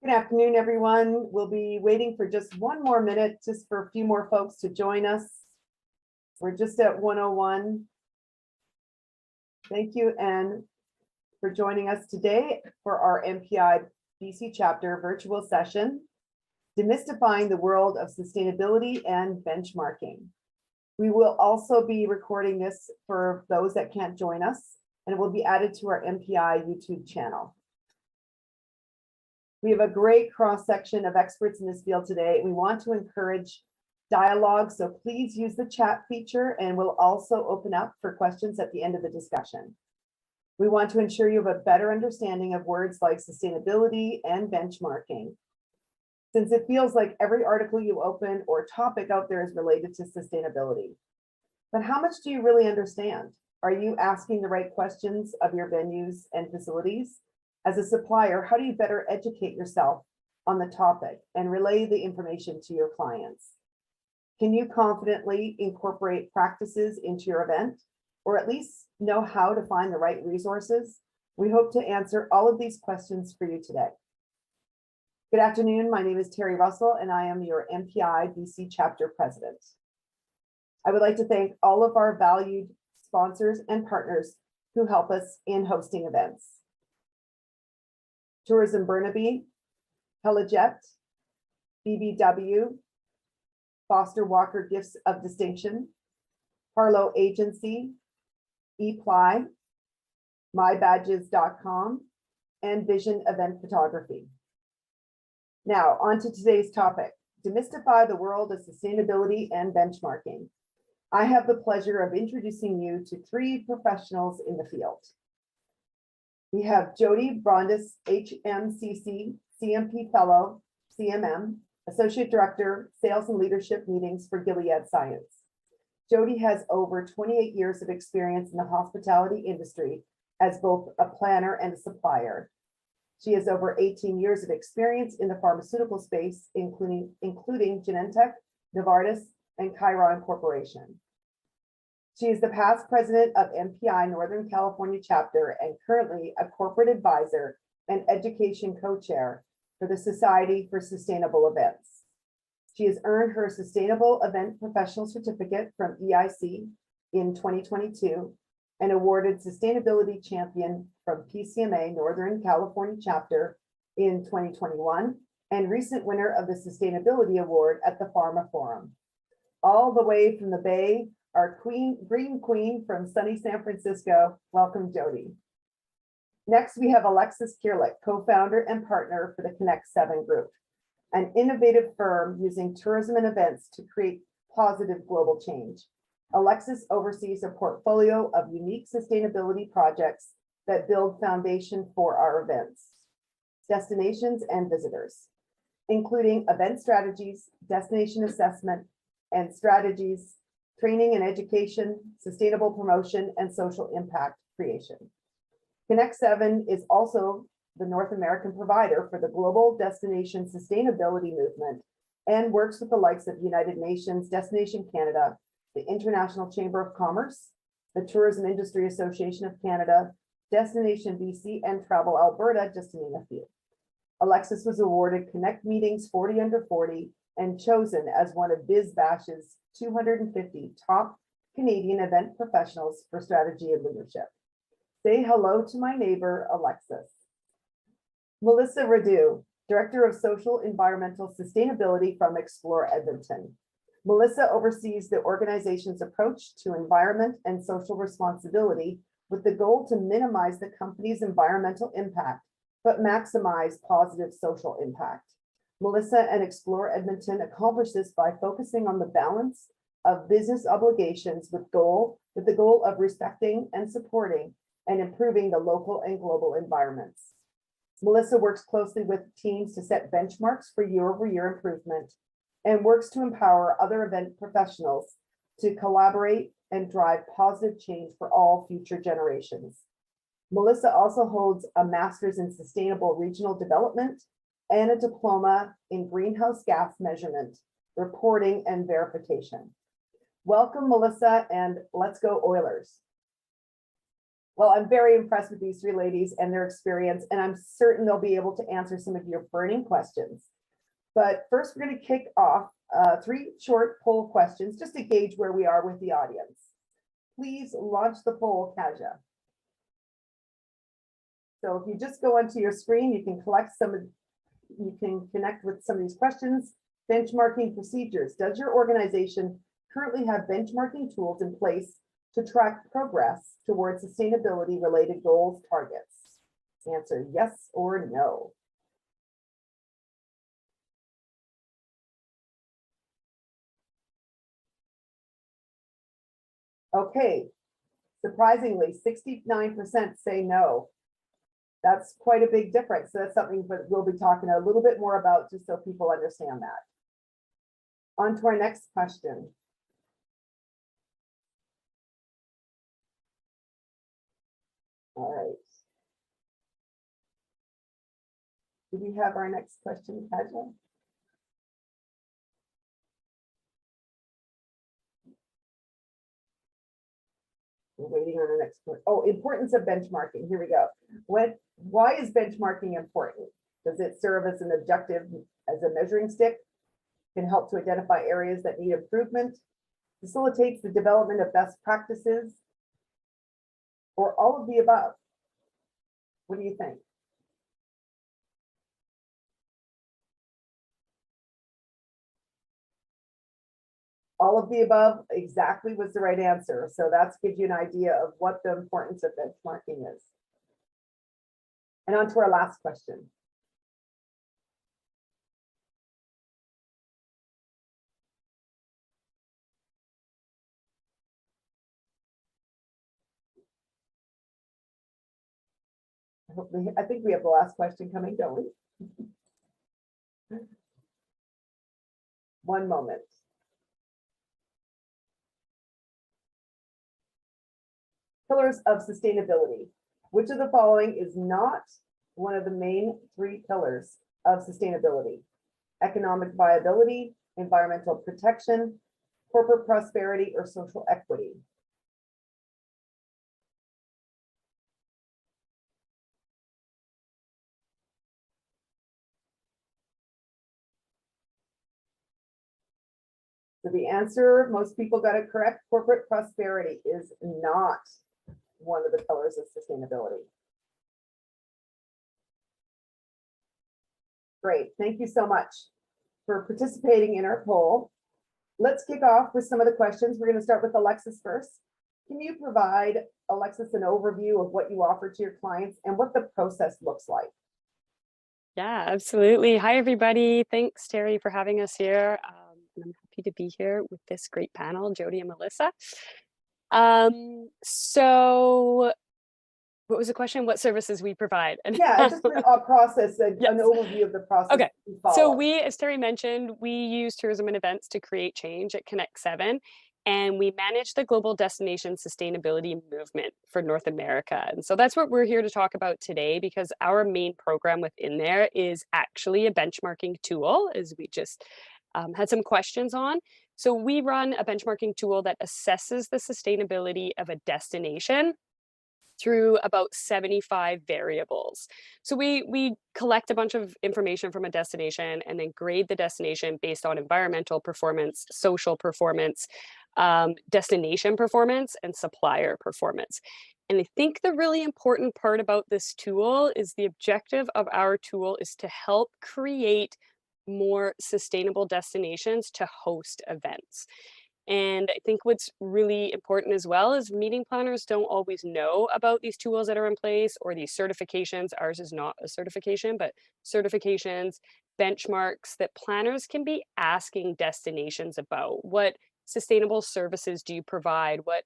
Good afternoon, everyone. We'll be waiting for just one more minute, just for a few more folks to join us. We're just at 1:01. Thank you, Anne, for joining us today for our MPI BC chapter virtual session, Demystifying the World of Sustainability and Benchmarking. We will also be recording this for those that can't join us, and it will be added to our MPI YouTube channel. We have a great cross-section of experts in this field today. We want to encourage dialogue, so please use the chat feature, and we'll also open up for questions at the end of the discussion. We want to ensure you have a better understanding of words like sustainability and benchmarking, since it feels like every article you open or topic out there is related to sustainability. But how much do you really understand? Are you asking the right questions of your venues and facilities? As a supplier, how do you better educate yourself on the topic and relay the information to your clients? Can you confidently incorporate practices into your event, or at least know how to find the right resources? We hope to answer all of these questions for you today. Good afternoon, my name is Terry Russell, and I am your MPI BC chapter president. I would like to thank all of our valued sponsors and partners who help us in hosting events. Tourism Burnaby, Helijet, BBW, Foster Walker Gifts of Distinction, Harlow Agency, ePly, MyBadges.com, and Vision Event Photography. Now, on to today's topic, demystify the world of sustainability and benchmarking. I have the pleasure of introducing you to three professionals in the field. We have Jody Brondis, HMCC, CMP Fellow, CMM, Associate Director, Sales and Leadership Meetings for Gilead Science. Jody has over 28 years of experience in the hospitality industry as both a planner and a supplier. She has over 18 years of experience in the pharmaceutical space, including Genentech, Novartis, and Chiron Corporation. She is the past president of MPI Northern California chapter and currently a corporate advisor and education co-chair for the Society for Sustainable Events. She has earned her Sustainable Event Professional Certificate from EIC in 2022 and awarded Sustainability Champion from PCMA Northern California chapter in 2021 and recent winner of the Sustainability Award at the Pharma Forum. All the way from the Bay, our green queen from sunny San Francisco. Welcome, Jody. Next, we have Alexis Kierlich, co-founder and partner for the Connect 7 Group, an innovative firm using tourism and events to create positive global change. Alexis oversees a portfolio of unique sustainability projects that build foundation for our events, destinations, and visitors, including event strategies, destination assessment, and strategies, training and education, sustainable promotion, and social impact creation. Connect 7 is also the North American provider for the global destination sustainability movement and works with the likes of United Nations, Destination Canada, the International Chamber of Commerce, the Tourism Industry Association of Canada, Destination BC, and Travel Alberta, just to name a few. Alexis was awarded Connect Meetings 40 Under 40 and chosen as one of BizBash's 250 top Canadian event professionals for strategy and leadership. Say hello to my neighbor, Alexis. Melissa Radu, Director of Social Environmental Sustainability from Explore Edmonton. Melissa oversees the organization's approach to environment and social responsibility with the goal to minimize the company's environmental impact, but maximize positive social impact. Melissa and Explore Edmonton accomplish this by focusing on the balance of business obligations with the goal of respecting and supporting and improving the local and global environments. Melissa works closely with teams to set benchmarks for year-over-year improvement and works to empower other event professionals to collaborate and drive positive change for all future generations. Melissa also holds a master's in sustainable regional development and a diploma in greenhouse gas measurement, reporting, and verification. Welcome, Melissa, and let's go Oilers. Well, I'm very impressed with these three ladies and their experience, and I'm certain they'll be able to answer some of your burning questions. But first, we're going to kick off three short poll questions just to gauge where we are with the audience. Please launch the poll, Kaja. So if you just go onto your screen, you can connect with some of these questions. Benchmarking procedures. Does your organization currently have benchmarking tools in place to track progress towards sustainability related goals, targets? Answer yes or no. Okay, surprisingly, 69% say no. That's quite a big difference. So that's something that we'll be talking a little bit more about just so people understand that. On to our next question. All right. Do we have our next question, Kaja? We're waiting on our next one. Oh, importance of benchmarking. Here we go. Why is benchmarking important? Does it serve as an objective, as a measuring stick? Can help to identify areas that need improvement? Facilitates the development of best practices? Or all of the above? What do you think? All of the above exactly was the right answer. So that gives you an idea of what the importance of benchmarking is. And on to our last question. I think we have the last question coming, don't we? One moment. Pillars of sustainability. Which of the following is not one of the main three pillars of sustainability? Economic viability, environmental protection, corporate prosperity, or social equity? So the answer, most people got it correct. Corporate prosperity is not one of the pillars of sustainability. Great, thank you so much for participating in our poll. Let's kick off with some of the questions. We're going to start with Alexis first. Can you provide, Alexis, an overview of what you offer to your clients and what the process looks like? Yeah, absolutely. Hi, everybody. Thanks, Terry, for having us here. And I'm happy to be here with this great panel, Jody and Melissa. So what was the question? What services we provide? Yeah, just a process, an Yes. overview of the process. Okay. we follow. So we, as Terry mentioned, we use tourism and events to create change at Connect 7, and we manage the global destination sustainability movement for North America. And so that's what we're here to talk about today, because our main program within there is actually a benchmarking tool, as we just had some questions on. So we run a benchmarking tool that assesses the sustainability of a destination through about 75 variables. So we collect a bunch of information from a destination and then grade the destination based on environmental performance, social performance, destination performance, and supplier performance. And I think the really important part about this tool is the objective of our tool is to help create more sustainable destinations to host events. And I think what's really important as well is meeting planners don't always know about these tools that are in place or these certifications. Ours is not a certification, but certifications, benchmarks that planners can be asking destinations about. What sustainable services do you provide? What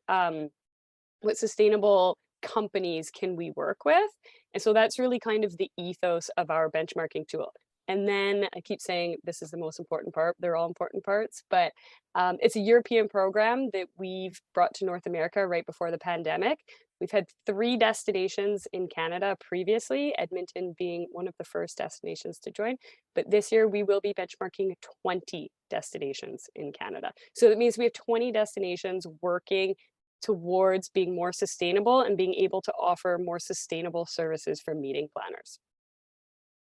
sustainable companies can we work with? And so that's really kind of the ethos of our benchmarking tool. And then I keep saying this is the most important part. They're all important parts, but it's a European program that we've brought to North America right before the pandemic. We've had 3 destinations in Canada previously, Edmonton being one of the first destinations to join. But this year we will be benchmarking 20 destinations in Canada. So that means we have 20 destinations working towards being more sustainable and being able to offer more sustainable services for meeting planners.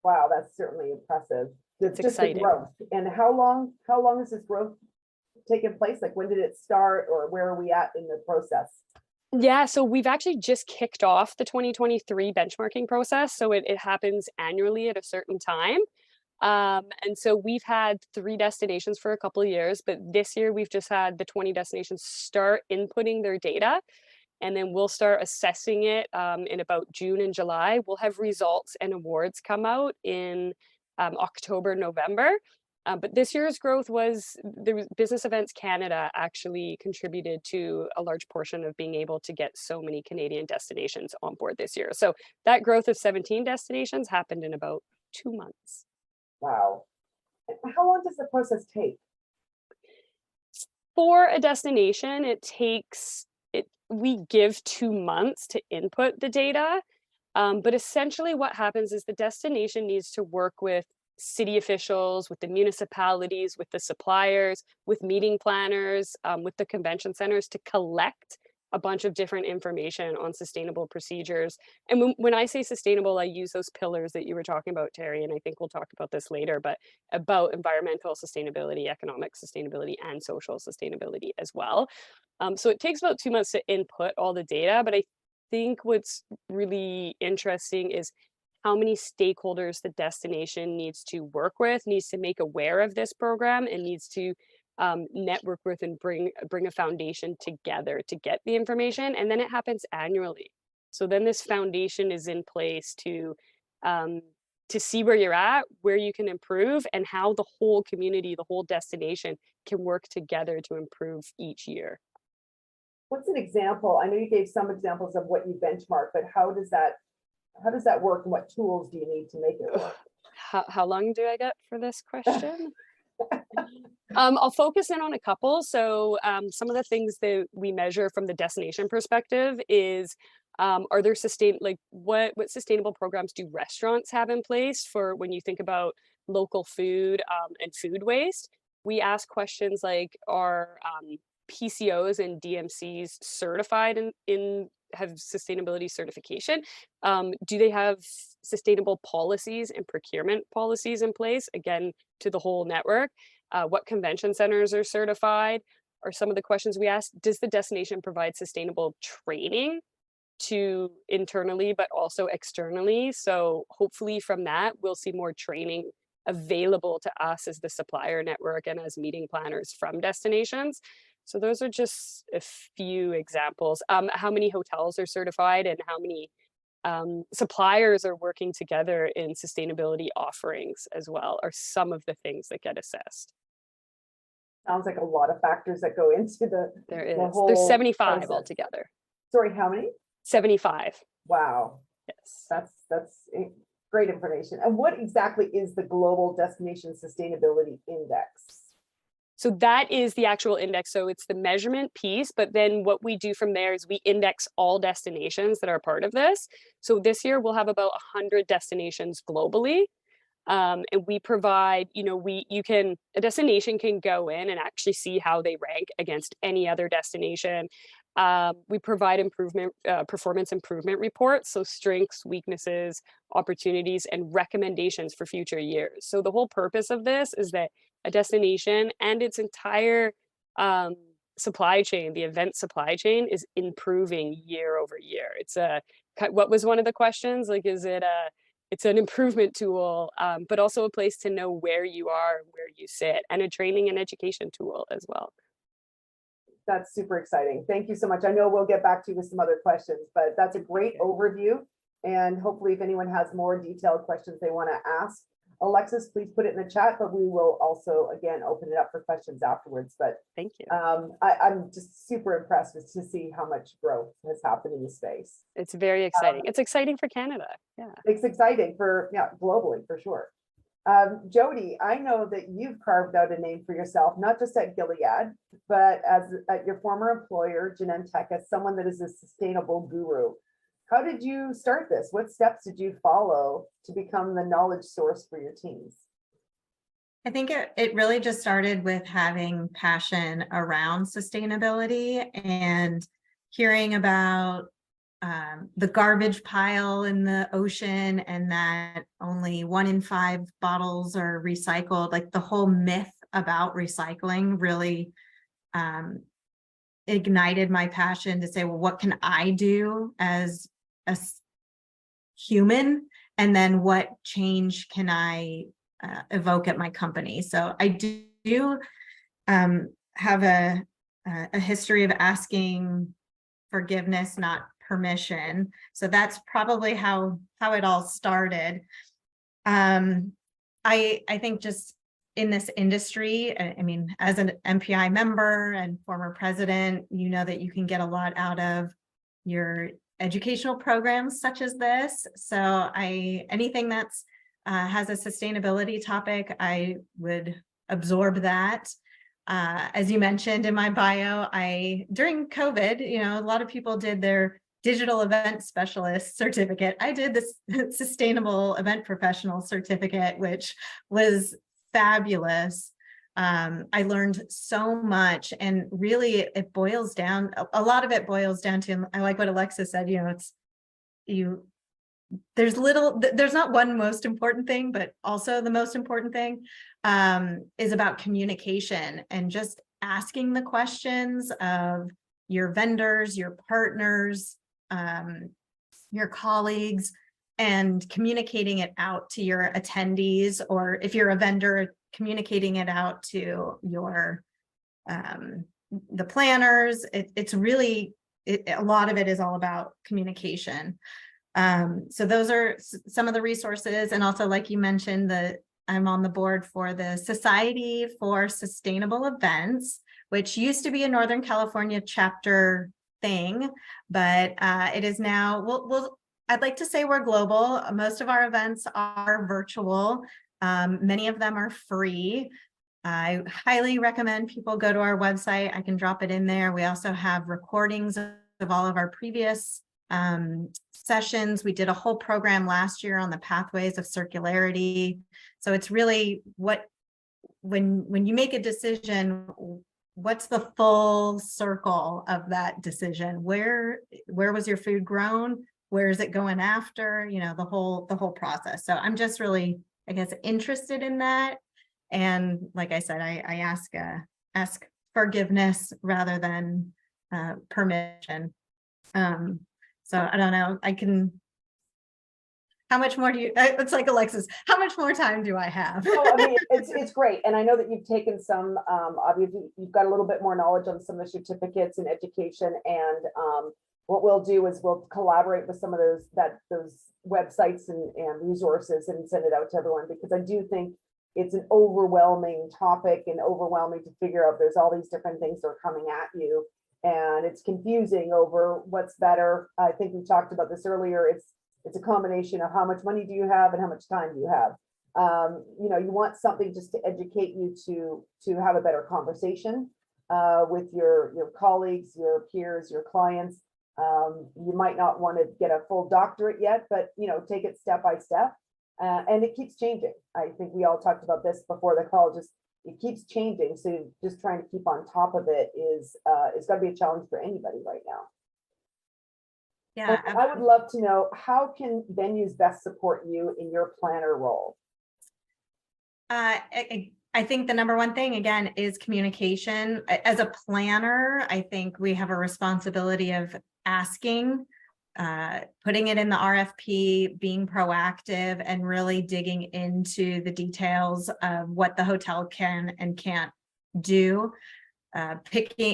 Wow, that's certainly impressive. It's Just the exciting. growth. And how long has this growth taken place? Like, when did it start, or where are we at in the process? Yeah, so we've actually just kicked off the 2023 benchmarking process. So it happens annually at a certain time. And so we've had 3 destinations for a couple of years, but this year we've just had the 20 destinations start inputting their data, and then we'll start assessing it in about June and July. We'll have results and awards come out in October, November. But this year's growth was Business Events Canada actually contributed to a large portion of being able to get so many Canadian destinations on board this year. So that growth of 17 destinations happened in about 2 months. Wow. How long does the process take? For a destination, we give 2 months to input the data. But essentially what happens is the destination needs to work with city officials, with the municipalities, with the suppliers, with meeting planners, with the convention centers to collect a bunch of different information on sustainable procedures. And when I say sustainable, I use those pillars that you were talking about, Terry, and I think we'll talk about this later, but about environmental sustainability, economic sustainability, and social sustainability as well. So it takes about 2 months to input all the data, but I think what's really interesting is how many stakeholders the destination needs to work with, needs to make aware of this program, and needs to network with and bring a foundation together to get the information. And then it happens annually. So then this foundation is in place to see where you're at, where you can improve, and how the whole community, the whole destination can work together to improve each year. What's an example? I know you gave some examples of what you benchmark, but how does that work, and what tools do you need to make it work? How long do I get for this question? I'll focus in on a couple. So some of the things that we measure from the destination perspective is, are there what sustainable programs do restaurants have in place for when you think about local food and food waste? We ask questions like, are PCOs and DMCs certified have sustainability certification? Do they have sustainable policies and procurement policies in place, again, to the whole network? What convention centers are certified are some of the questions we ask. Does the destination provide sustainable training to internally, but also externally? So hopefully from that, we'll see more training available to us as the supplier network and as meeting planners from destinations. So those are just a few examples. How many hotels are certified and how many suppliers are working together in sustainability offerings as well are some of the things that get assessed. Sounds like a lot of factors that go into There's whole 75 process. altogether. Sorry, how many? 75. Wow. Yes. That's great information. And what exactly is the Global Destination Sustainability Index? So that is the actual index. So it's the measurement piece, but then what we do from there is we index all destinations that are part of this. So this year we'll have about 100 destinations globally. And we provide, a destination can go in and actually see how they rank against any other destination. We provide performance improvement reports, so strengths, weaknesses, opportunities, and recommendations for future years. So the whole purpose of this is that a destination and its entire supply chain, the event supply chain, is improving year over year. What was one of the questions? Like, it's an improvement tool, but also a place to know where you are, where you sit, and a training and education tool as well. That's super exciting. Thank you so much. I know we'll get back to you with some other questions, but that's a great overview. And hopefully if anyone has more detailed questions they want to ask, Alexis, please put it in the chat, but we will also, again, open it up for questions afterwards. But thank you. I'm just super impressed to see how much growth has happened in the space. It's very exciting. It's exciting for Canada. Yeah. It's exciting globally for sure. Jody, I know that you've carved out a name for yourself, not just at Gilead, but at your former employer, Genentech, as someone that is a sustainable guru. How did you start this? What steps did you follow to become the knowledge source for your teams? I think it really just started with having passion around sustainability and hearing about the garbage pile in the ocean and that only 1 in 5 bottles are recycled, like the whole myth about recycling really ignited my passion to say, well, what can I do as a human? And then what change can I evoke at my company? So I do have a history of asking forgiveness, not permission. So that's probably how it all started. I think just in this industry, I mean, as an MPI member and former president, you know that you can get a lot out of your educational programs such as this. So anything that's has a sustainability topic, I would absorb that. As you mentioned in my bio, during COVID, a lot of people did their digital event specialist certificate. I did this sustainable event professional certificate, which was fabulous. I learned so much, and really it boils down, a lot of it boils down to, I like what Alexis said, there's not one most important thing, but also the most important thing is about communication and just asking the questions of your vendors, your partners, your colleagues, and communicating it out to your attendees, or if you're a vendor, communicating it out to your the planners. It's really, a lot of it is all about communication. So those are some of the resources. And also, like you mentioned, I'm on the board for the Society for Sustainable Events, which used to be a Northern California chapter thing, but it is now, I'd like to say we're global. Most of our events are virtual. Many of them are free. I highly recommend people go to our website. I can drop it in there. We also have recordings of all of our previous sessions. We did a whole program last year on the pathways of circularity. So it's really when you make a decision, what's the full circle of that decision? Where was your food grown? Where is it going after? The whole process. So I'm just really, I guess, interested in that. And like I said, I ask forgiveness rather than permission. So I don't know, how much more do you, it's like Alexis, how much more time do I have? Oh, I mean, it's great. And I know that you've taken some, obviously you've got a little bit more knowledge on some of the certificates in education. And what we'll do is we'll collaborate with some of those websites and resources and send it out to everyone, because I do think it's an overwhelming topic and overwhelming to figure out. There's all these different things that are coming at you, and it's confusing over what's better. I think we talked about this earlier. It's a combination of how much money do you have and how much time do you have. You want something just to educate you to have a better conversation with your colleagues, your peers, your clients. You might not want to get a full doctorate yet, but take it step by step. And it keeps changing. I think we all talked about this before the call. Just it keeps changing. So just trying to keep on top of it is going to be a challenge for anybody right now. Yeah, and I would love to know, how can venues best support you in your planner role? I think the number one thing, again, is communication. As a planner, I think we have a responsibility of asking, putting it in the RFP, being proactive, and really digging into the details of what the hotel can and can't do.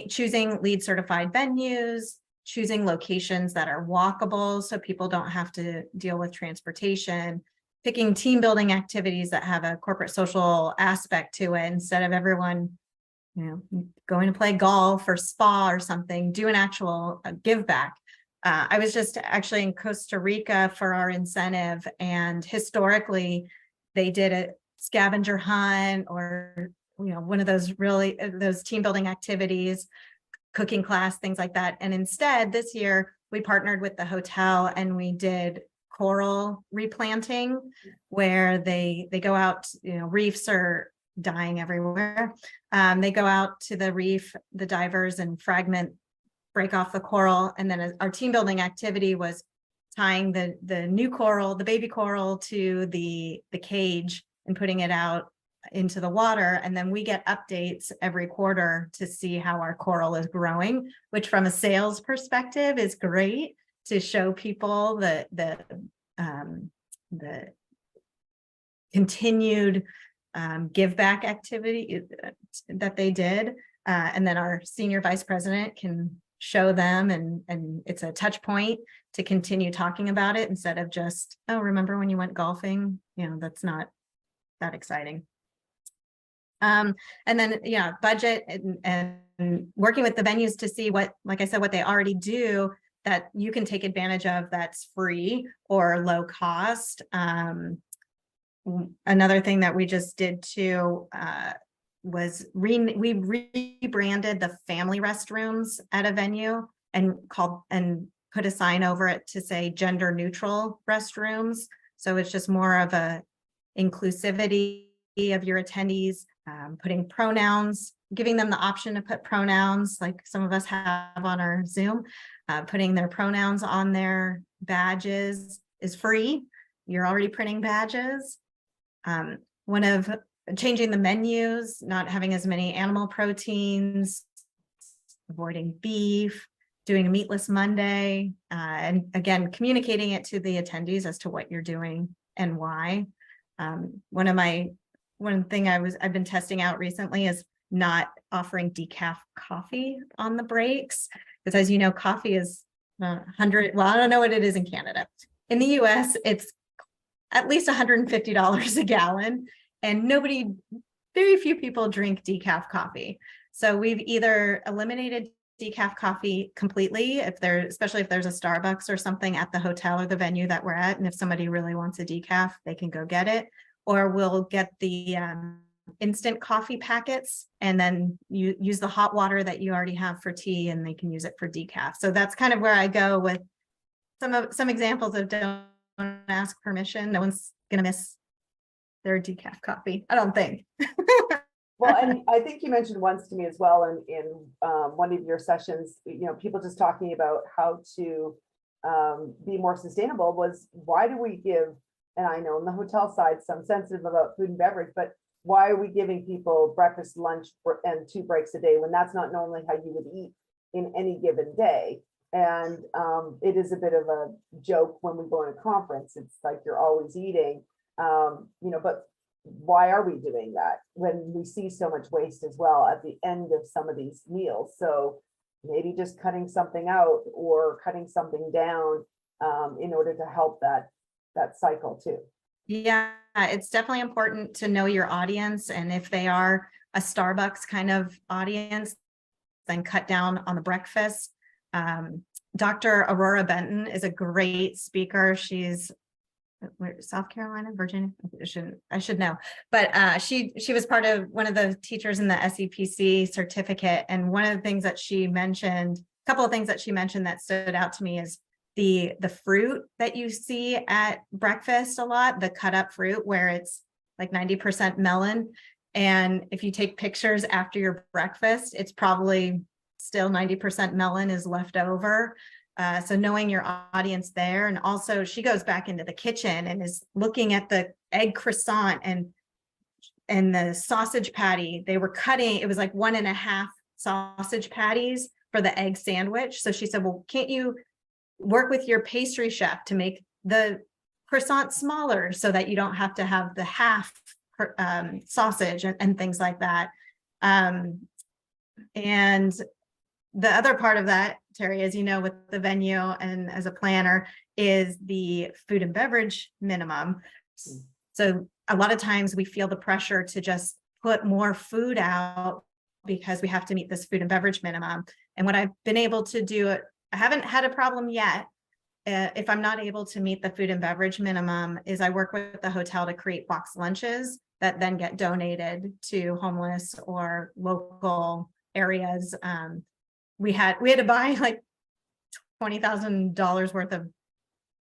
Choosing LEED certified venues, choosing locations that are walkable so people don't have to deal with transportation, picking team building activities that have a corporate social aspect to it, instead of everyone going to play golf or spa or something. Do an actual give back. I was just actually in Costa Rica for our incentive, and historically they did a scavenger hunt or one of those team building activities, cooking class, things like that. And instead this year we partnered with the hotel and we did coral replanting, where they go out, reefs are dying everywhere. They go out to the reef, the divers, and fragment break off the coral. And then our team building activity was tying the new coral, the baby coral, to the cage and putting it out into the water. And then we get updates every quarter to see how our coral is growing, which from a sales perspective is great, to show people the continued give back activity that they did. And then our senior vice president can show them, and it's a touch point to continue talking about it instead of just, oh, remember when you went golfing? That's not that exciting. And then, budget and working with the venues to see what, like I said, what they already do that you can take advantage of that's free or low cost. Another thing that we just did too was we rebranded the family restrooms at a venue and put a sign over it to say gender neutral restrooms. So it's just more of a inclusivity of your attendees, putting pronouns, giving them the option to put pronouns like some of us have on our Zoom, putting their pronouns on their badges is free. You're already printing badges. One of changing the menus, not having as many animal proteins, avoiding beef, doing a meatless Monday, and again, communicating it to the attendees as to what you're doing and why. One thing I've been testing out recently is not offering decaf coffee on the breaks, because as you know, coffee is 100. Well, I don't know what it is in Canada. In the US, it's at least $150 a gallon, and very few people drink decaf coffee. So we've either eliminated decaf coffee completely, especially if there's a Starbucks or something at the hotel or the venue that we're at, and if somebody really wants a decaf, they can go get it, or we'll get the instant coffee packets and then you use the hot water that you already have for tea, and they can use it for decaf. So that's kind of where I go with some examples of don't ask permission. No one's gonna miss their decaf coffee, I don't think. Well, and I think you mentioned once to me as well in one of your sessions, people just talking about how to be more sustainable was, why do we give, and I know in the hotel side, some sensitive about food and beverage, but why are we giving people breakfast, lunch, and 2 breaks a day when that's not normally how you would eat in any given day? And it is a bit of a joke when we go in a conference. It's like you're always eating, but why are we doing that when we see so much waste as well at the end of some of these meals? So maybe just cutting something out or cutting something down in order to help that cycle too. Yeah, it's definitely important to know your audience, and if they are a Starbucks kind of audience, then cut down on the breakfast. Dr. Aurora Benton is a great speaker. She's South Carolina, Virginia. I should know, but she was part of one of the teachers in the SEPC certificate, and one of the things that she mentioned, a couple of things that she mentioned that stood out to me is the fruit that you see at breakfast a lot, the cut up fruit where it's like 90% melon, and if you take pictures after your breakfast, it's probably still 90% melon is left over. So knowing your audience there, and also she goes back into the kitchen and is looking at the egg croissant and the sausage patty. They were cutting, it was like 1.5 sausage patties for the egg sandwich. So she said, well, can't you work with your pastry chef to make the croissant smaller so that you don't have to have the half sausage and things like that. And the other part of that, Terry, as you know, with the venue and as a planner, is the food and beverage minimum. So a lot of times we feel the pressure to just put more food out because we have to meet this food and beverage minimum. And what I've been able to do, I haven't had a problem yet, if I'm not able to meet the food and beverage minimum, is I work with the hotel to create box lunches that then get donated to homeless or local areas. We had to buy like $20,000 worth of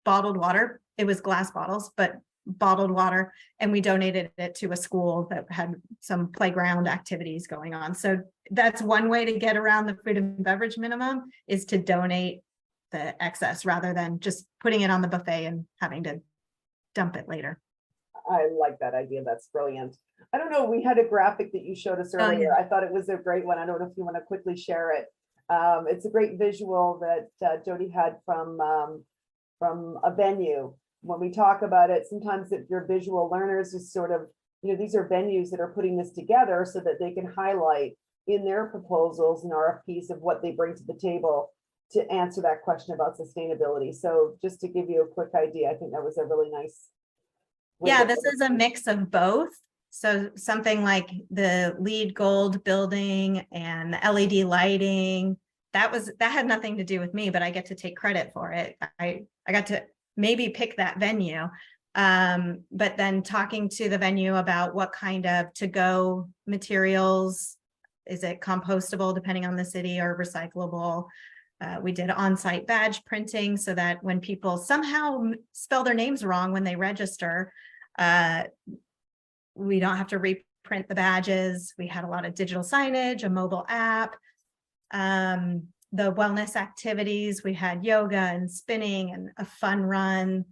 bottled water. It was glass bottles, but bottled water, and we donated it to a school that had some playground activities going on. So that's one way to get around the food and beverage minimum, is to donate the excess rather than just putting it on the buffet and having to dump it later. I like that idea. That's brilliant. I don't know, we had a graphic that you showed us Oh, earlier. yeah. I thought it was a great one. I don't know if you want to quickly share it. It's a great visual that Jody had from a venue. When we talk about it, sometimes if you're visual learners, is sort of, these are venues that are putting this together so that they can highlight in their proposals and RFPs of what they bring to the table to answer that question about sustainability. So just to give you a quick idea, I think that was a really nice. Yeah, this is a mix of both. So something like the LEED Gold building and the LED lighting, that had nothing to do with me, but I get to take credit for it. I got to maybe pick that venue. But then talking to the venue about what kind of to-go materials, is it compostable depending on the city or recyclable? We did on-site badge printing so that when people somehow spell their names wrong when they register, we don't have to reprint the badges. We had a lot of digital signage, a mobile app, the wellness activities. We had yoga and spinning and a fun run.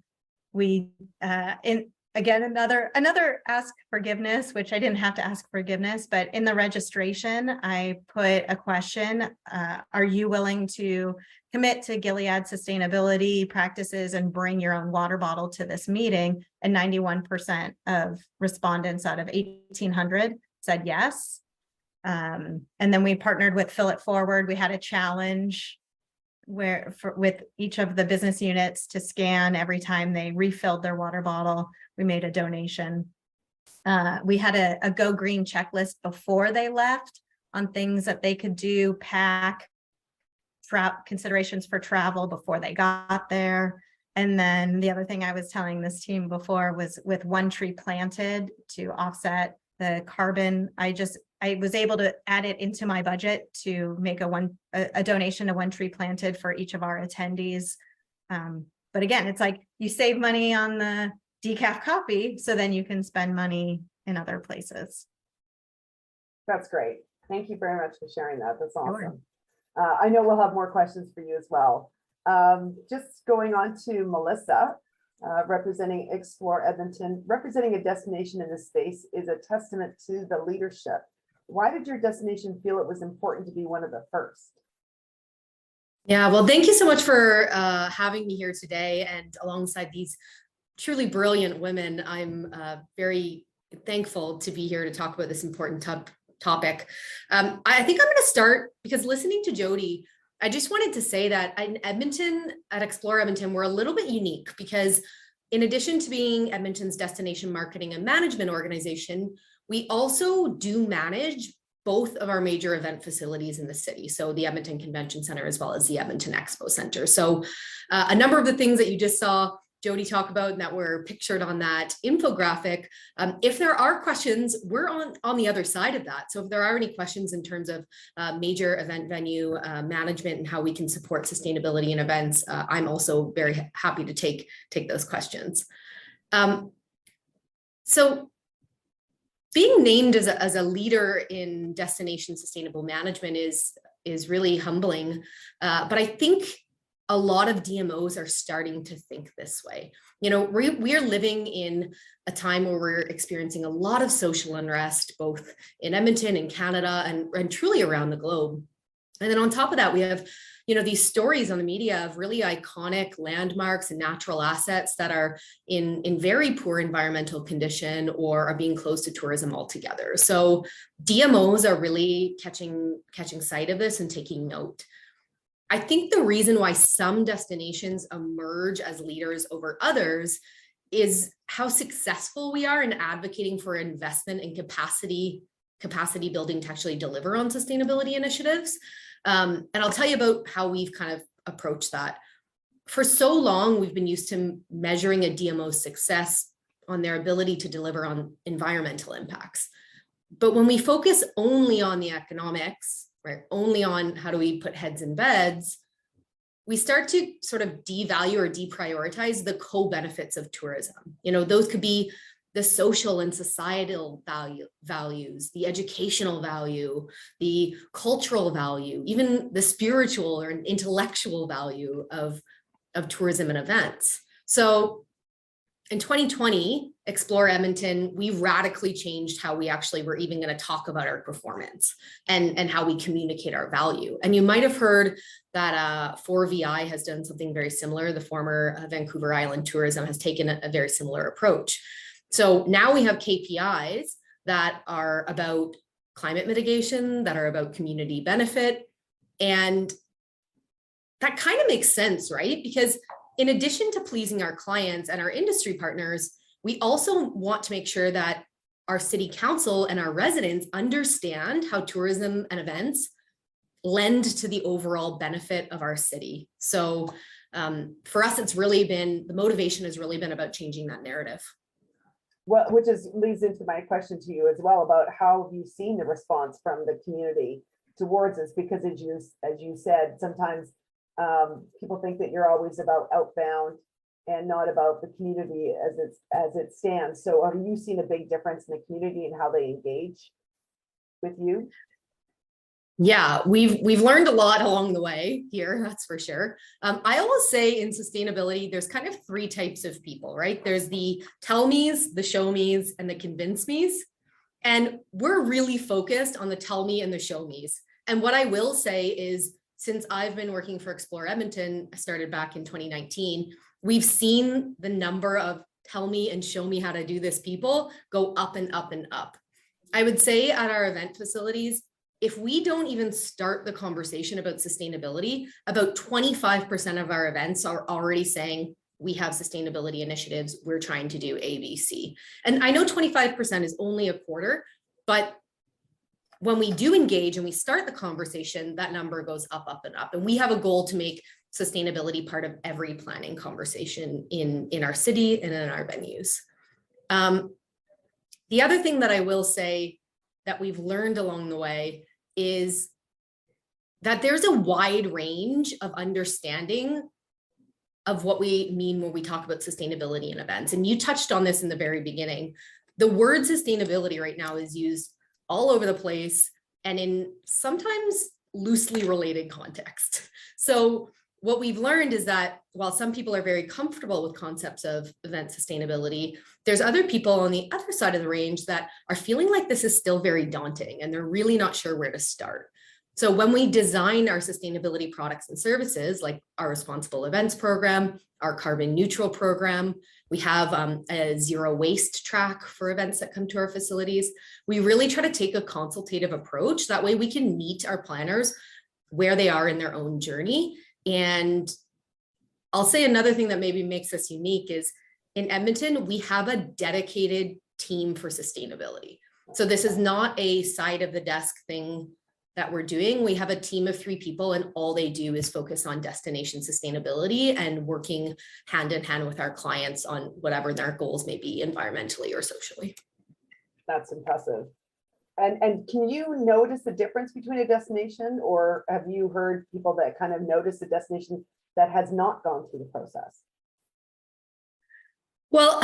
We, again, another ask forgiveness, which I didn't have to ask forgiveness, but in the registration, I put a question, are you willing to commit to Gilead sustainability practices and bring your own water bottle to this meeting? And 91% of respondents out of 1,800 said yes. And then we partnered with Fill It Forward. We had a challenge with each of the business units to scan every time they refilled their water bottle. We made a donation. We had a Go Green checklist before they left on things that they could do, pack, considerations for travel before they got there. And then the other thing I was telling this team before was with One Tree Planted to offset the carbon. I was able to add it into my budget to make a donation to One Tree Planted for each of our attendees. But again, it's like you save money on the decaf coffee, so then you can spend money in other places. That's great. Thank you very much for sharing that. That's awesome. Sure. I know we'll have more questions for you as well. Just going on to Melissa, representing Explore Edmonton. Representing a destination in this space is a testament to the leadership. Why did your destination feel it was important to be one of the first? Yeah, well, thank you so much for having me here today. And alongside these truly brilliant women, I'm very thankful to be here to talk about this important topic. I think I'm going to start because listening to Jody, I just wanted to say that in Edmonton, at Explore Edmonton, we're a little bit unique because in addition to being Edmonton's destination marketing and management organization, we also do manage both of our major event facilities in the city. So the Edmonton Convention Center, as well as the Edmonton Expo Center. So a number of the things that you just saw Jody talk about and that were pictured on that infographic, if there are questions, we're on the other side of that. So if there are any questions in terms of major event venue management and how we can support sustainability in events, I'm also very happy to take those questions. So being named as a leader in destination sustainable management is really humbling, but I think a lot of DMOs are starting to think this way. You know, we are living in a time where we're experiencing a lot of social unrest, both in Edmonton and Canada and truly around the globe. And then on top of that, we have, you know, these stories on the media of really iconic landmarks and natural assets that are in very poor environmental condition or are being closed to tourism altogether. So DMOs are really catching sight of this and taking note. I think the reason why some destinations emerge as leaders over others is how successful we are in advocating for investment and capacity building to actually deliver on sustainability initiatives. And I'll tell you about how we've kind of approached that. For so long, we've been used to measuring a DMO's success on their ability to deliver on environmental impacts. But when we focus only on the economics, right, only on how do we put heads in beds, we start to sort of devalue or deprioritize the co-benefits of tourism. You know, those could be the social and societal values, the educational value, the cultural value, even the spiritual or intellectual value of tourism and events. So in 2020, Explore Edmonton, we radically changed how we actually were even going to talk about our performance and how we communicate our value. And you might have heard that 4VI has done something very similar. The former Vancouver Island Tourism has taken a very similar approach. So now we have KPIs that are about climate mitigation, that are about community benefit. And that kind of makes sense, right? Because in addition to pleasing our clients and our industry partners, we also want to make sure that our city council and our residents understand how tourism and events lend to the overall benefit of our city. So for us, it's really been, the motivation has really been about changing that narrative. Well, leads into my question to you as well about how have you seen the response from the community towards this? Because as you said, sometimes people think that you're always about outbound and not about the community as it stands. So have you seen a big difference in the community and how they engage with you? Yeah, we've learned a lot along the way here, that's for sure. I always say in sustainability, there's kind of three types of people, right? There's the tell me's, the show me's, and the convince me's. And we're really focused on the tell me and the show me's. And what I will say is, since I've been working for Explore Edmonton, I started back in 2019, we've seen the number of tell me and show me how to do this people go up and up and up. I would say at our event facilities, if we don't even start the conversation about sustainability, about 25% of our events are already saying, we have sustainability initiatives, we're trying to do A, B, C. And I know 25% is only a quarter, but when we do engage and we start the conversation, that number goes up, up, and up. And we have a goal to make sustainability part of every planning conversation in our city and in our venues. The other thing that I will say that we've learned along the way is that there's a wide range of understanding of what we mean when we talk about sustainability in events. And you touched on this in the very beginning. The word sustainability right now is used all over the place and in sometimes loosely related context. So what we've learned is that while some people are very comfortable with concepts of event sustainability, there's other people on the other side of the range that are feeling like this is still very daunting and they're really not sure where to start. So when we design our sustainability products and services, like our responsible events program, our carbon neutral program, we have a zero waste track for events that come to our facilities. We really try to take a consultative approach. That way we can meet our planners where they are in their own journey. And I'll say another thing that maybe makes us unique is in Edmonton, we have a dedicated team for sustainability. So this is not a side of the desk thing that we're doing. We have a team of 3 people and all they do is focus on destination sustainability and working hand in hand with our clients on whatever their goals may be environmentally or socially. That's impressive. And can you notice the difference between a destination, or have you heard people that kind of notice the destination that has not gone through the process? Well,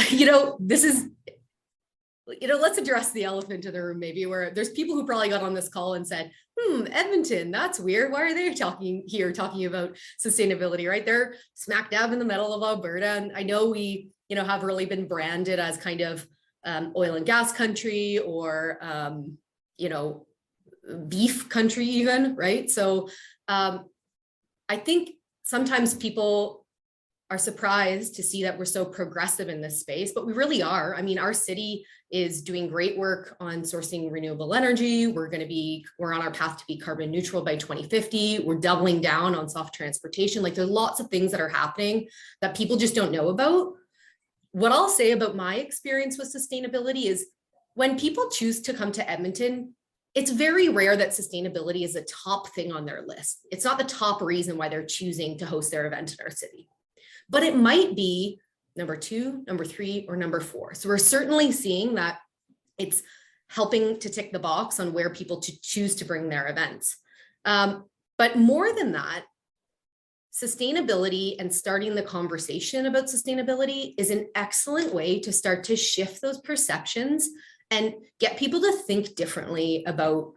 this is, let's address the elephant in the room, maybe, where there's people who probably got on this call and said, Edmonton, that's weird. Why are they talking about sustainability, right? They're smack dab in the middle of Alberta. And I know we, have really been branded as kind of oil and gas country or, beef country even, right? So I think sometimes people are surprised to see that we're so progressive in this space, but we really are. I mean, our city is doing great work on sourcing renewable energy. We're on our path to be carbon neutral by 2050. We're doubling down on soft transportation. Like there's lots of things that are happening that people just don't know about. What I'll say about my experience with sustainability is when people choose to come to Edmonton, it's very rare that sustainability is a top thing on their list. It's not the top reason why they're choosing to host their event in our city. But it might be number 2, number 3, or number 4. So we're certainly seeing that it's helping to tick the box on where people choose to bring their events. But more than that, sustainability and starting the conversation about sustainability is an excellent way to start to shift those perceptions and get people to think differently about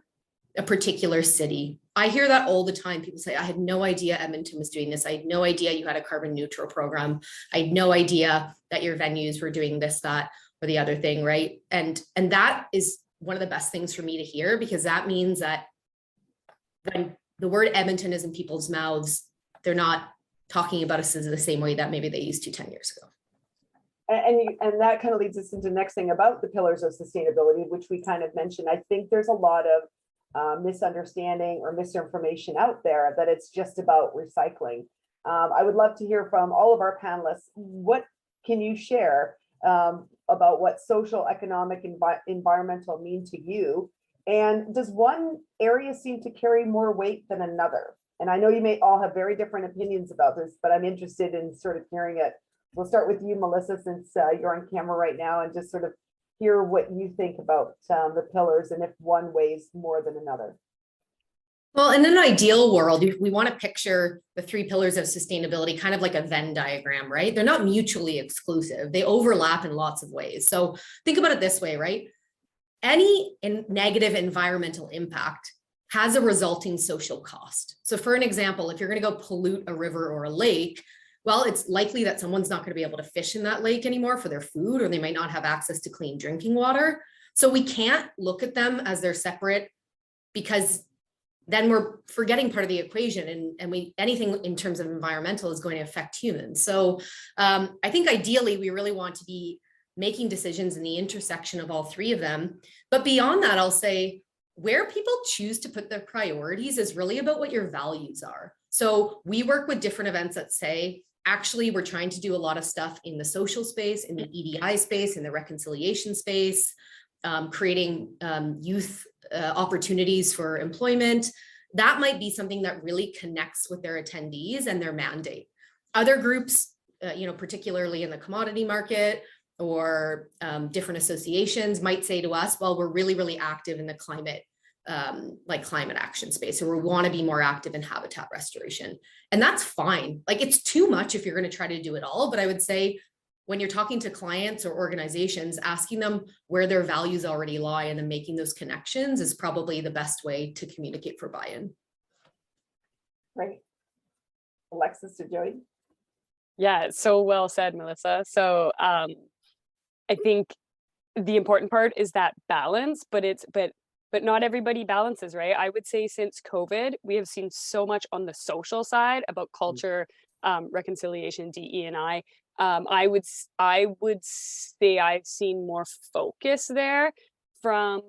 a particular city. I hear that all the time. People say, I had no idea Edmonton was doing this. I had no idea you had a carbon neutral program. I had no idea that your venues were doing this, that, or the other thing, right? And that is one of the best things for me to hear, because that means that when the word Edmonton is in people's mouths, they're not talking about us in the same way that maybe they used to 10 years ago. And that kind of leads us into the next thing about the pillars of sustainability, which we kind of mentioned. I think there's a lot of misunderstanding or misinformation out there that it's just about recycling. I would love to hear from all of our panelists. What can you share about what social, economic, environmental mean to you? And does one area seem to carry more weight than another? And I know you may all have very different opinions about this, but I'm interested in sort of hearing it. We'll start with you, Melissa, since you're on camera right now, and just sort of hear what you think about the pillars and if one weighs more than another. Well, in an ideal world, we want to picture the 3 pillars of sustainability kind of like a Venn diagram, right? They're not mutually exclusive. They overlap in lots of ways. So think about it this way, right? Any negative environmental impact has a resulting social cost. So for an example, if you're going to go pollute a river or a lake, well, it's likely that someone's not going to be able to fish in that lake anymore for their food, or they might not have access to clean drinking water. So we can't look at them as they're separate, because then we're forgetting part of the equation, and anything in terms of environmental is going to affect humans. So I think ideally we really want to be making decisions in the intersection of all 3 of them. But beyond that, I'll say where people choose to put their priorities is really about what your values are. So we work with different events that say, actually, we're trying to do a lot of stuff in the social space, in the EDI space, in the reconciliation space, creating youth opportunities for employment. That might be something that really connects with their attendees and their mandate. Other groups, particularly in the commodity market or different associations, might say to us, well, we're really, really active in the climate action space, or we want to be more active in habitat restoration. And that's fine. Like, it's too much if you're going to try to do it all. But I would say when you're talking to clients or organizations, asking them where their values already lie and then making those connections is probably the best way to communicate for buy-in. Right. Alexis or Joey? Yeah, so well said, Melissa. So I think the important part is that balance, but not everybody balances, right? I would say since COVID, we have seen so much on the social side about culture, reconciliation, DE&I. I would say I've seen more focus there from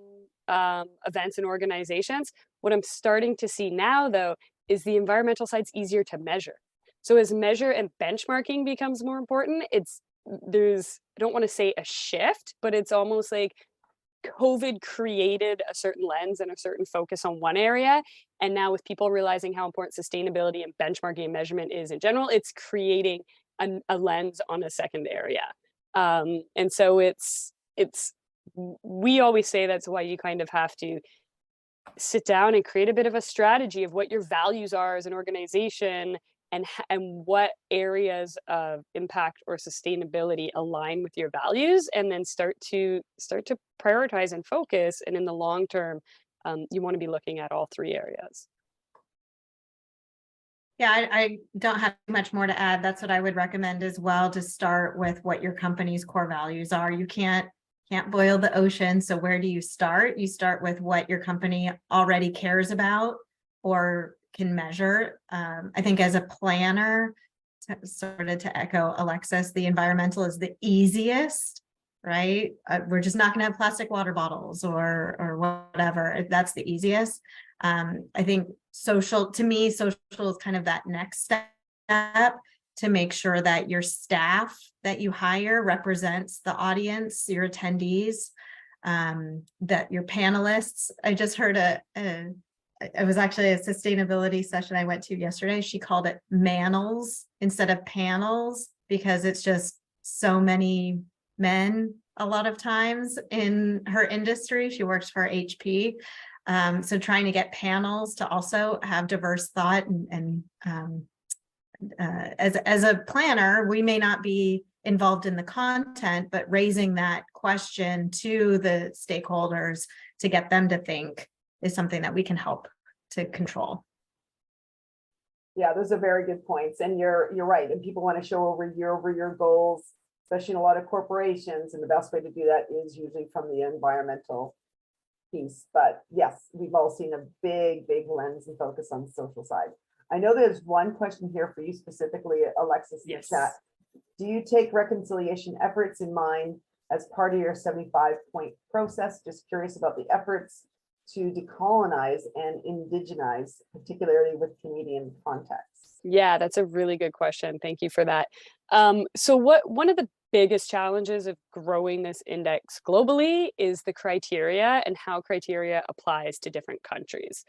events and organizations. What I'm starting to see now, though, is the environmental side's easier to measure. So as measure and benchmarking becomes more important, there's, I don't want to say a shift, but it's almost like COVID created a certain lens and a certain focus on one area. And now with people realizing how important sustainability and benchmarking and measurement is in general, it's creating a lens on a second area. And so we always say that's why you kind of have to sit down and create a bit of a strategy of what your values are as an organization, and what areas of impact or sustainability align with your values, and then start to prioritize and focus. And in the long term, you want to be looking at all 3 areas. Yeah, I don't have much more to add. That's what I would recommend as well, to start with what your company's core values are. You can't boil the ocean. So where do you start? You start with what your company already cares about or can measure. I think as a planner, to echo Alexis, the environmental is the easiest, right? We're just not going to have plastic water bottles or whatever. That's the easiest. I think social is kind of that next step to make sure that your staff that you hire represents the audience, your attendees, that your panelists. I just heard it was actually a sustainability session I went to yesterday. She called it manels instead of panels, because it's just so many men a lot of times in her industry. She works for HP. So trying to get panels to also have diverse thought and as a planner, we may not be involved in the content, but raising that question to the stakeholders to get them to think is something that we can help to control. Yeah, those are very good points. And you're right. And people want to show over year goals, especially in a lot of corporations. And the best way to do that is usually from the environmental piece. But yes, we've all seen a big lens and focus on the social side. I know there's one question here for you specifically, Alexis, in the chat. Do you take reconciliation efforts in mind as part of your 75-point process? Just curious about the efforts to decolonize and indigenize, particularly with Canadian contexts. Yeah, that's a really good question. Thank you for that. So one of the biggest challenges of growing this index globally is the criteria and how criteria applies to different countries.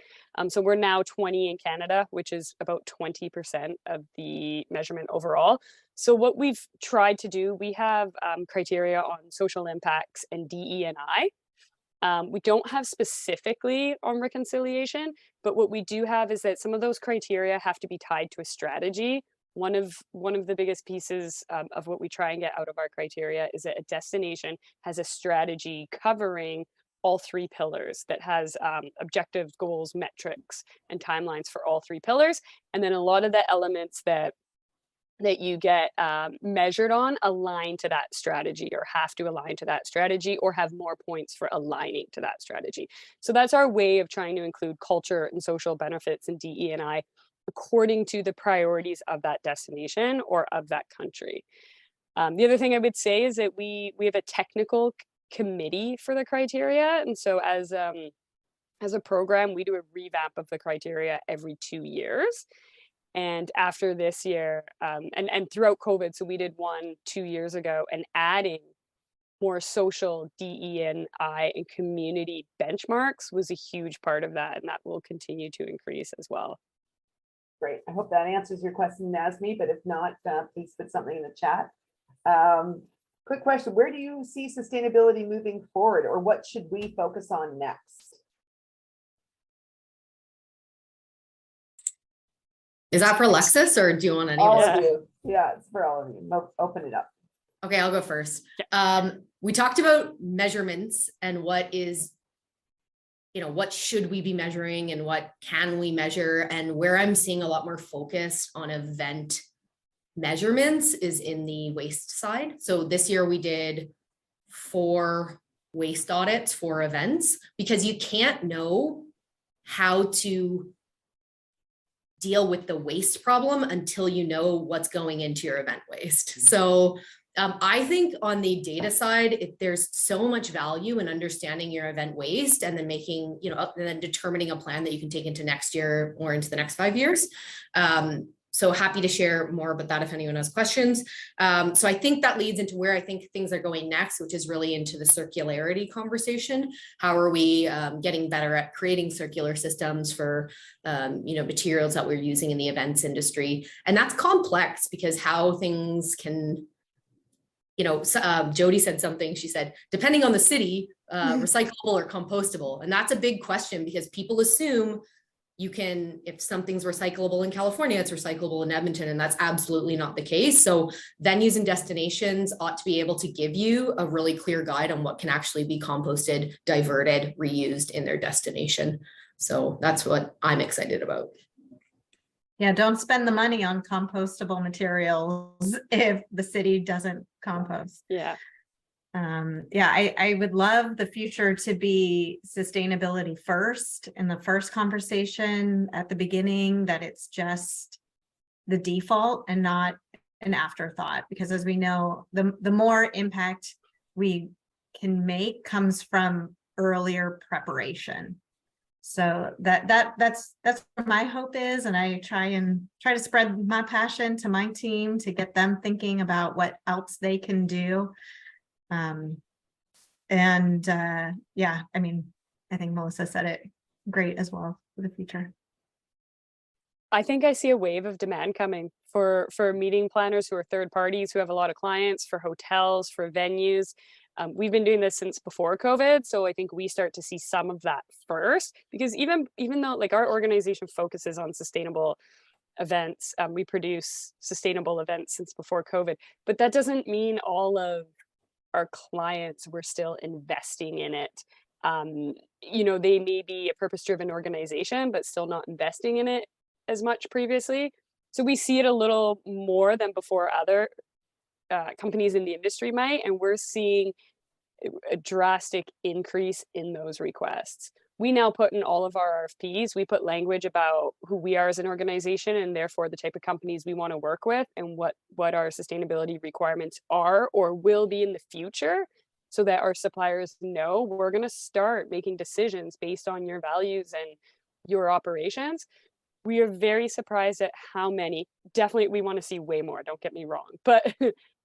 So we're now 20 in Canada, which is about 20% of the measurement overall. So what we've tried to do, we have criteria on social impacts and DE&I. We don't have specifically on reconciliation, but what we do have is that some of those criteria have to be tied to a strategy. One of the biggest pieces of what we try and get out of our criteria is that a destination has a strategy covering all three pillars that has objectives, goals, metrics, and timelines for all three pillars. And then a lot of the elements that you get measured on align to that strategy or have to align to that strategy or have more points for aligning to that strategy. So that's our way of trying to include culture and social benefits and DE&I according to the priorities of that destination or of that country. The other thing I would say is that we have a technical committee for the criteria. And so as a program, we do a revamp of the criteria every 2 years. And after this year, and throughout COVID, so we did one 2 years ago, and adding more social DE&I and community benchmarks was a huge part of that, and that will continue to increase as well. Great. I hope that answers your question, Nazmi, but if not, please put something in the chat. Quick question, where do you see sustainability moving forward, or what should we focus on next? Is that for Alexis or do you want any All of us? of you. Yeah, it's for all of you. Open it up. Okay, I'll go first. We talked about measurements and what is, what should we be measuring and what can we measure, and where I'm seeing a lot more focus on event measurements is in the waste side. So this year we did 4 waste audits for events, because you can't know how to deal with the waste problem until you know what's going into your event waste. So I think on the data side, there's so much value in understanding your event waste and then making, and then determining a plan that you can take into next year or into the next 5 years. So happy to share more about that if anyone has questions. So I think that leads into where I think things are going next, which is really into the circularity conversation. How are we getting better at creating circular systems for materials that we're using in the events industry? And that's complex because how things can, Jody said something, she said, depending on the city, recyclable or compostable. And that's a big question because people assume if something's recyclable in California, it's recyclable in Edmonton, and that's absolutely not the case. So venues and destinations ought to be able to give you a really clear guide on what can actually be composted, diverted, reused in their destination. So that's what I'm excited about. Yeah, don't spend the money on compostable materials if the city doesn't compost. Yeah. I would love the future to be sustainability first in the first conversation at the beginning, that it's just the default and not an afterthought, because as we know, the more impact we can make comes from earlier preparation. So that's what my hope is, and I try to spread my passion to my team to get them thinking about what else they can do. I think Melissa said it great as well for the future. I think I see a wave of demand coming for meeting planners who are third parties who have a lot of clients, for hotels, for venues. We've been doing this since before COVID, so I think we start to see some of that first, because even though like our organization focuses on sustainable events. We produce sustainable events since before COVID, but that doesn't mean all of our clients were still investing in it. They may be a purpose-driven organization, but still not investing in it as much previously. So we see it a little more than before other companies in the industry might, and we're seeing a drastic increase in those requests. We now put in all of our RFPs, we put language about who we are as an organization and therefore the type of companies we want to work with and what our sustainability requirements are or will be in the future, so that our suppliers know we're going to start making decisions based on your values and your operations. We are very surprised at how many. Definitely, we want to see way more, don't get me wrong. But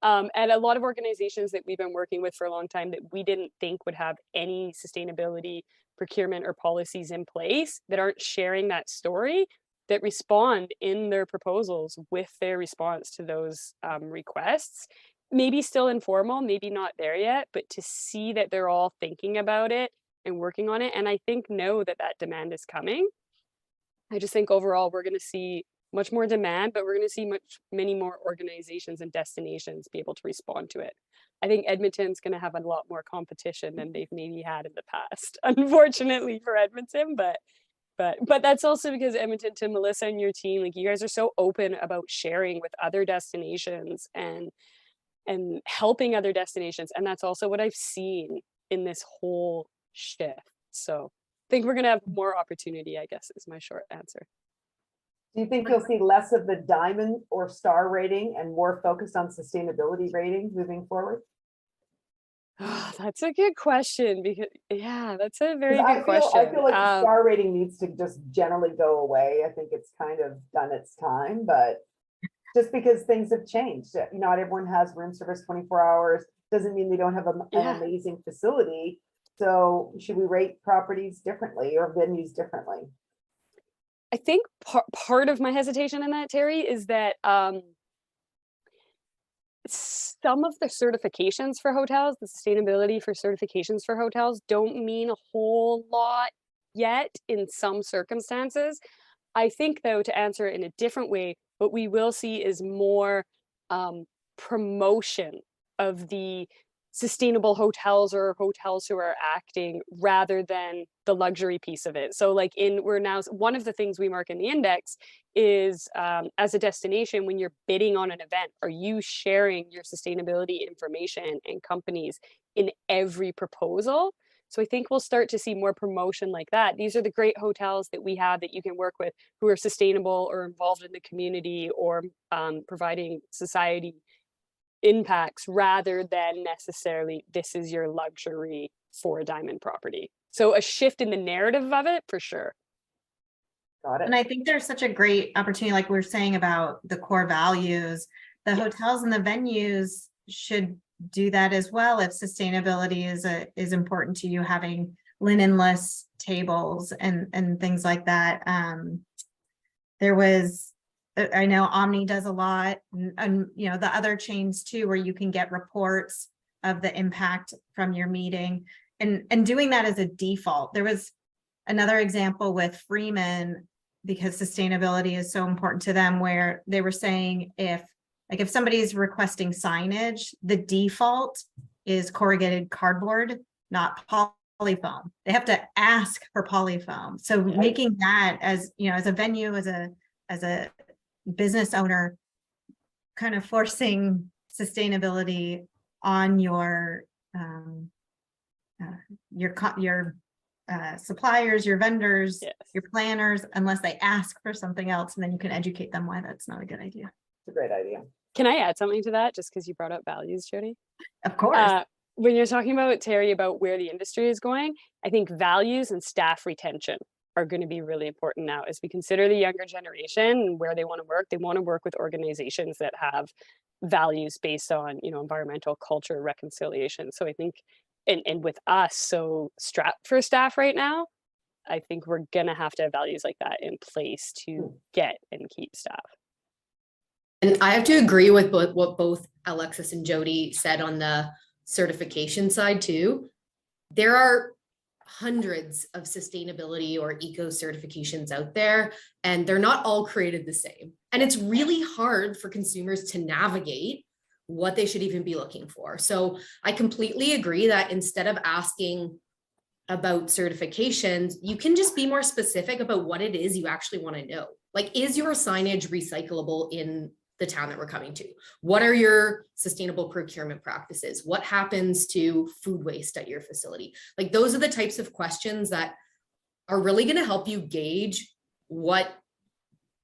and a lot of organizations that we've been working with for a long time that we didn't think would have any sustainability procurement or policies in place that aren't sharing that story, that respond in their proposals with their response to those requests. Maybe still informal, maybe not there yet, but to see that they're all thinking about it and working on it. And I think know that demand is coming. I just think overall we're going to see much more demand, but we're going to see many more organizations and destinations be able to respond to it. I think Edmonton's going to have a lot more competition than they've maybe had in the past, unfortunately for Edmonton. But that's also because Edmonton, to Melissa and your team, like you guys are so open about sharing with other destinations and helping other destinations, and that's also what I've seen in this whole shift. So I think we're going to have more opportunity, I guess, is my short answer. Do you think you'll see less of the diamond or star rating and more focus on sustainability rating moving forward? That's a good question, because that's a very 'Cause good question. I feel like the star rating needs to just generally go away. I think it's kind of done its time, but just because things have changed, not everyone has room service 24 hours, doesn't mean they don't have an amazing facility. So should we rate properties differently or venues differently? I think part of my hesitation in that, Terry, is that some of the certifications for hotels, the sustainability for certifications for hotels, don't mean a whole lot yet in some circumstances. I think, though, to answer it in a different way, what we will see is more promotion of the sustainable hotels or hotels who are acting rather than the luxury piece of it. So like we're now, one of the things we mark in the index is as a destination, when you're bidding on an event, are you sharing your sustainability information and companies in every proposal? So I think we'll start to see more promotion like that. These are the great hotels that we have that you can work with who are sustainable or involved in the community or providing society impacts, rather than necessarily this is your luxury for a diamond property. So a shift in the narrative of it for sure. Got it. And I think there's such a great opportunity, like we are saying about the core values, the hotels and the venues should do that as well. If sustainability is important to you, having linenless tables and things like that. I know Omni does a lot, and the other chains too, where you can get reports of the impact from your meeting and doing that as a default. There was another example with Freeman, because sustainability is so important to them, where they were saying if somebody's requesting signage, the default is corrugated cardboard, not polyfoam. They have to ask for polyfoam. So making that as a venue, as a business owner, kind of forcing sustainability on your suppliers, your vendors, your planners, unless they ask for something else, and then you can educate them why that's not a good idea. It's a great idea. Can I add something to that, just because you brought up values, Jody? Of course. When you're talking about, Terry, about where the industry is going, I think values and staff retention are going to be really important now as we consider the younger generation and where they want to work. They want to work with organizations that have values based on, environmental, culture, reconciliation. So I think, and with us so strapped for staff right now, I think we're going to have values like that in place to get and keep staff. And I have to agree with what both Alexis and Jody said on the certification side too. There are hundreds of sustainability or eco certifications out there, and they're not all created the same. And it's really hard for consumers to navigate what they should even be looking for. So I completely agree that instead of asking about certifications, you can just be more specific about what it is you actually want to know. Like, is your signage recyclable in the town that we're coming to? What are your sustainable procurement practices? What happens to food waste at your facility? Like, those are the types of questions that are really going to help you gauge what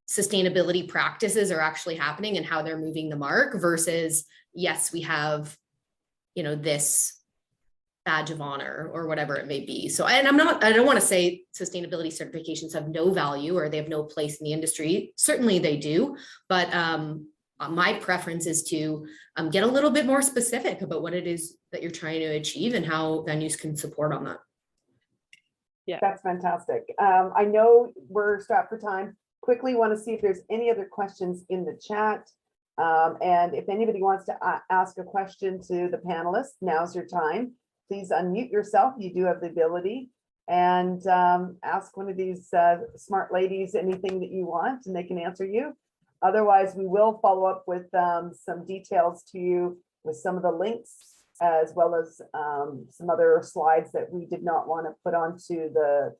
sustainability practices are actually happening and how they're moving the mark versus, yes, we have, this badge of honor or whatever it may be. So, and I don't want to say sustainability certifications have no value or they have no place in the industry. Certainly they do, but my preference is to get a little bit more specific about what it is that you're trying to achieve and how venues can support on that. Yeah, That's fantastic. I know we're strapped for time. Quickly want to see if there's any other questions in the chat. And if anybody wants to ask a question to the panelists, now's your time. Please unmute yourself. You do have the ability, and ask one of these smart ladies anything that you want and they can answer you. Otherwise, we will follow up with some details to you with some of the links, as well as some other slides that we did not want to put onto the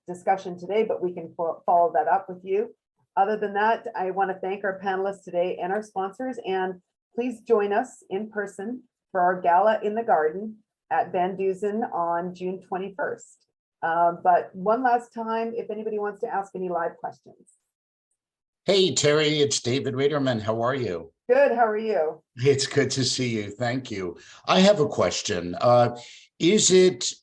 discussion today, but we can follow that up with you. Other than that, I want to thank our panelists today and our sponsors, and please join us in person for our gala in the garden at Van Dusen on June 21st. But one last time, if anybody wants to ask any live questions. Hey, Terry, it's David Raderman. How are you? Good, how are you? It's good to see you. Thank you. I have a question. Is it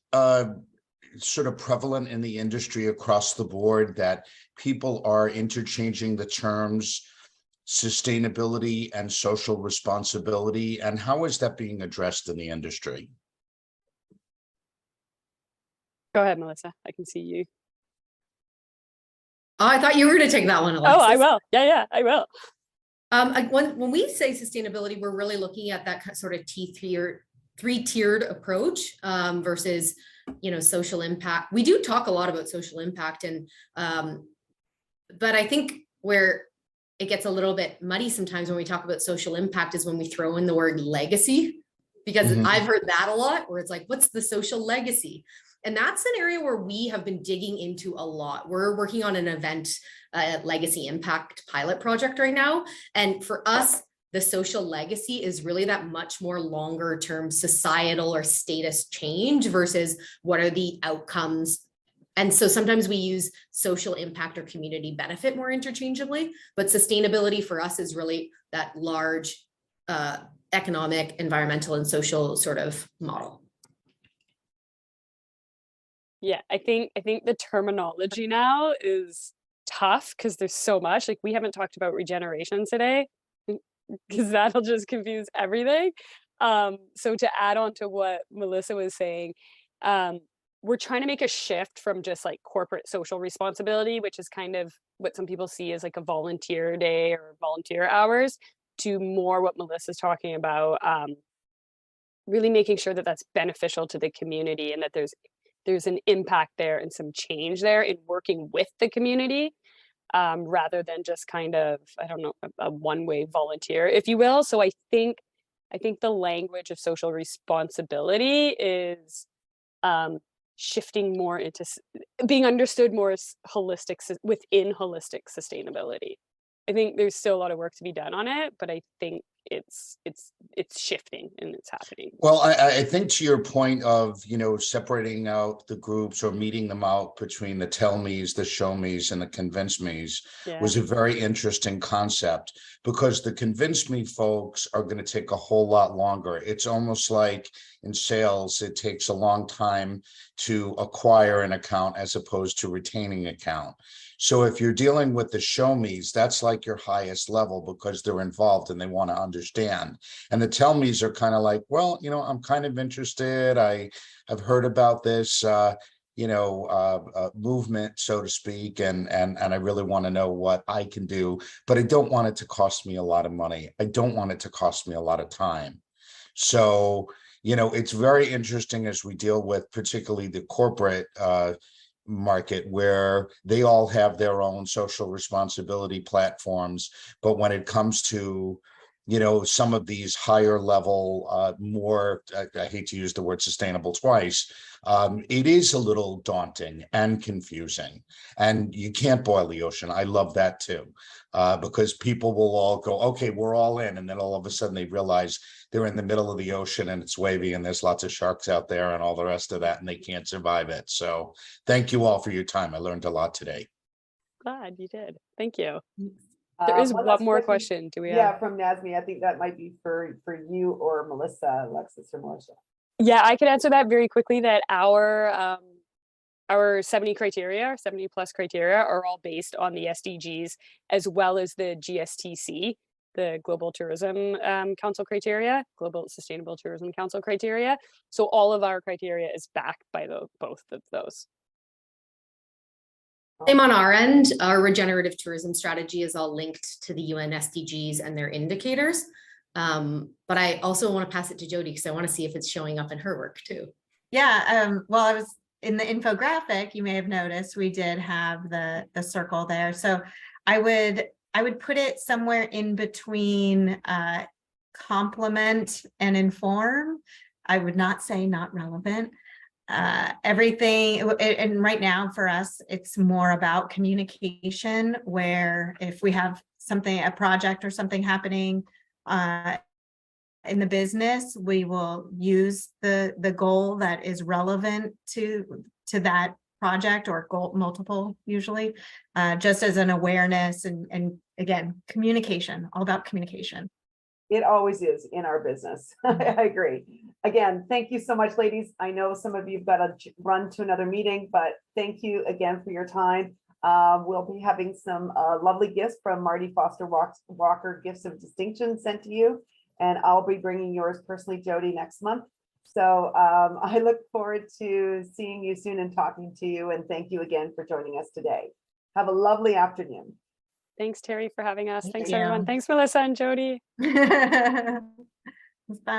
sort of prevalent in the industry across the board that people are interchanging the terms sustainability and social responsibility? And how is that being addressed in the industry? go ahead, Melissa. I can see you. Oh, I thought you were going to take that one, Oh, I Alexis. will. Yeah, I will. When we say sustainability, we're really looking at that sort of three-tiered approach versus, social impact. We do talk a lot about social impact, and but I think where it gets a little bit muddy sometimes when we talk about social impact is when we throw in the word legacy, because I've heard that a lot, where it's like, what's the social legacy? And that's an area where we have been digging into a lot. We're working on an event legacy impact pilot project right now. And for us, the social legacy is really that much more longer term societal or status change versus what are the outcomes. And so sometimes we use social impact or community benefit more interchangeably, but sustainability for us is really that large economic, environmental, and social sort of model. Yeah, I think the terminology now is tough because there's so much. Like, we haven't talked about regeneration today because that'll just confuse everything. So to add on to what Melissa was saying, we're trying to make a shift from just like corporate social responsibility, which is kind of what some people see as like a volunteer day or volunteer hours, to more what Melissa's talking about, really making sure that that's beneficial to the community and that there's an impact there and some change there in working with the community, rather than just kind of, I don't know, a one-way volunteer, if you will. So I think the language of social responsibility is shifting more into being understood more as holistic within holistic sustainability. I think there's still a lot of work to be done on it, but I think it's shifting and it's happening. Well, I think to your point of, separating out the groups or meeting them out between the tell me's, the show me's, and the convince me's was a very interesting concept, because the convince me folks are going to take a whole lot longer. It's almost like in sales, it takes a long time to acquire an account as opposed to retaining an account. So if you're dealing with the show me's, that's like your highest level because they're involved and they want to understand. And the tell me's are kind of like, well, I'm kind of interested. I've heard about this, movement, so to speak, and I really want to know what I can do, but I don't want it to cost me a lot of money. I don't want it to cost me a lot of time. So, you know, it's very interesting as we deal with particularly the corporate market, where they all have their own social responsibility platforms. But when it comes to, you know, some of these higher level, more, I hate to use the word sustainable twice, it is a little daunting and confusing, and you can't boil the ocean. I love that too, because people will all go, okay, we're all in. And then all of a sudden they realize they're in the middle of the ocean and it's wavy and there's lots of sharks out there and all the rest of that, and they can't survive it. So thank you all for your time. I learned a lot today. Glad you did. Thank you. There is One one last more question. Do we have? Yeah, from Nazmi. I think that might be for you or Melissa, Alexis or Melissa. Yeah, I can answer that very quickly, that our 70 criteria, 70 plus criteria are all based on the SDGs as well as the GSTC, the Global Tourism Council criteria, Global Sustainable Tourism Council criteria. So all of our criteria is backed by both of those. Same on our end. Our regenerative tourism strategy is all linked to the UN SDGs and their indicators. But I also want to pass it to Jody because I want to see if it's showing up in her work too. Yeah, well, I was in the infographic, you may have noticed we did have the circle there. So I would put it somewhere in between complement and inform. I would not say not relevant. Everything, and right now for us, it's more about communication, where if we have something, a project or something happening in the business, we will use the goal that is relevant to that project or goal, multiple usually, just as an awareness and again, communication, all about communication. It always is in our business. I agree. Again, thank you so much, ladies. I know some of you've got to run to another meeting, but thank you again for your time. We'll be having some lovely gifts from Marty Foster Walker Gifts of Distinction sent to you, and I'll be bringing yours personally, Jody, next month. So I look forward to seeing you soon and talking to you, and thank you again for joining us today. Have a lovely afternoon. Thanks, Terry, for having us. Thank Thanks, you. everyone. Thanks, Melissa and Jody. It's fun.